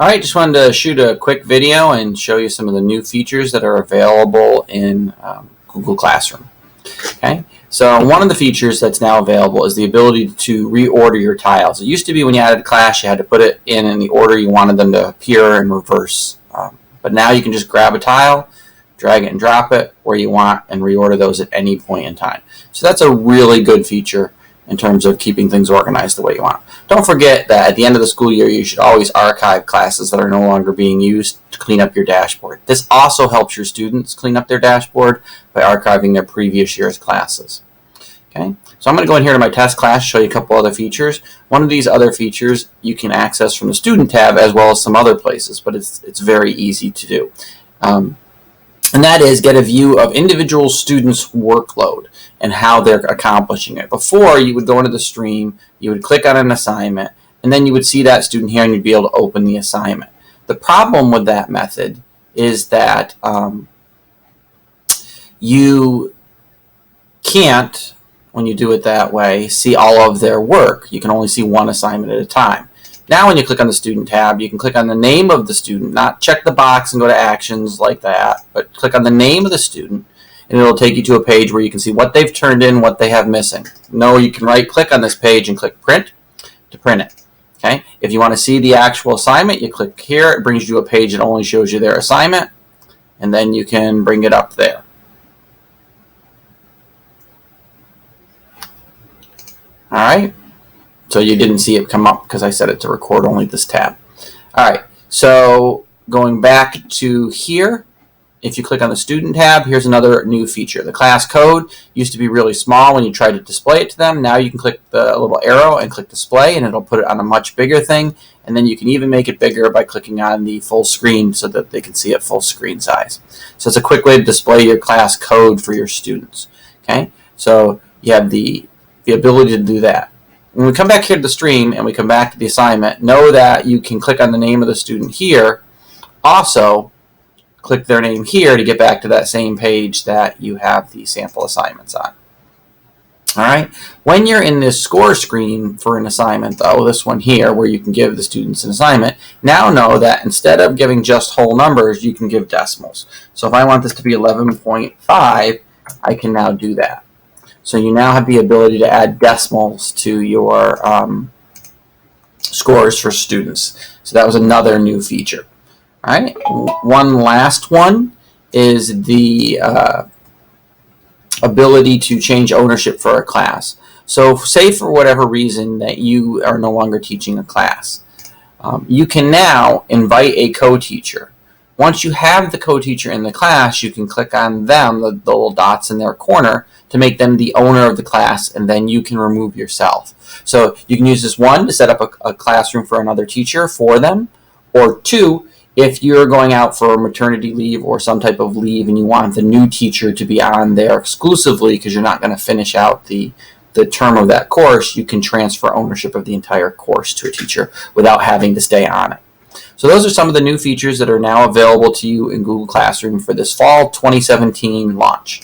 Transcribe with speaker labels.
Speaker 1: All right, just wanted to shoot a quick video and show you some of the new features that are available in Google Classroom. Okay, so one of the features that's now available is the ability to reorder your tiles. It used to be when you added a class, you had to put it in the order you wanted them to appear in reverse. But now you can just grab a tile, drag it and drop it where you want, and reorder those at any point in time. So that's a really good feature in terms of keeping things organized the way you want. Don't forget that at the end of the school year, you should always archive classes that are no longer being used to clean up your dashboard. This also helps your students clean up their dashboard by archiving their previous year's classes. Okay, so I'm going to go in here to my test class, show you a couple other features. One of these other features you can access from the student tab as well as some other places, but it's very easy to do. And that is get a view of individual students' workload and how they're accomplishing it. Before, you would go into the stream, you would click on an assignment, and then you would see that student here and you'd be able to open the assignment. The problem with that method is that you can't, when you do it that way, see all of their work. You can only see one assignment at a time. Now when you click on the student tab, you can click on the name of the student, not check the box and go to actions like that, but click on the name of the student, and it'll take you to a page where you can see what they've turned in, what they have missing. No, you can right click on this page and click print to print it. Okay? If you want to see the actual assignment, you click here. It brings you to a page that only shows you their assignment, and then you can bring it up there. All right. So you didn't see it come up because I set it to record only this tab. All right, so going back to here, if you click on the student tab, here's another new feature. The class code used to be really small when you tried to display it to them. Now you can click the little arrow and click display, and it'll put it on a much bigger thing. And then you can even make it bigger by clicking on the full screen so that they can see it full screen size. So it's a quick way to display your class code for your students. Okay, so you have the ability to do that. When we come back here to the stream and we come back to the assignment, know that you can click on the name of the student here. Also, click their name here to get back to that same page that you have the sample assignments on. All right. When you're in this score screen for an assignment, though, this one here where you can give the students an assignment, now know that instead of giving just whole numbers, you can give decimals. So if I want this to be 11.5, I can now do that. So you now have the ability to add decimals to your scores for students. So that was another new feature. All right. One last one is the ability to change ownership for a class. So say for whatever reason that you are no longer teaching a class, you can now invite a co-teacher. Once you have the co-teacher in the class, you can click on them, the little dots in their corner, to make them the owner of the class, and then you can remove yourself. So you can use this, one, to set up a classroom for another teacher for them, or two, if you're going out for maternity leave or some type of leave and you want the new teacher to be on there exclusively because you're not going to finish out the term of that course, you can transfer ownership of the entire course to a teacher without having to stay on it. So those are some of the new features that are now available to you in Google Classroom for this fall 2017 launch.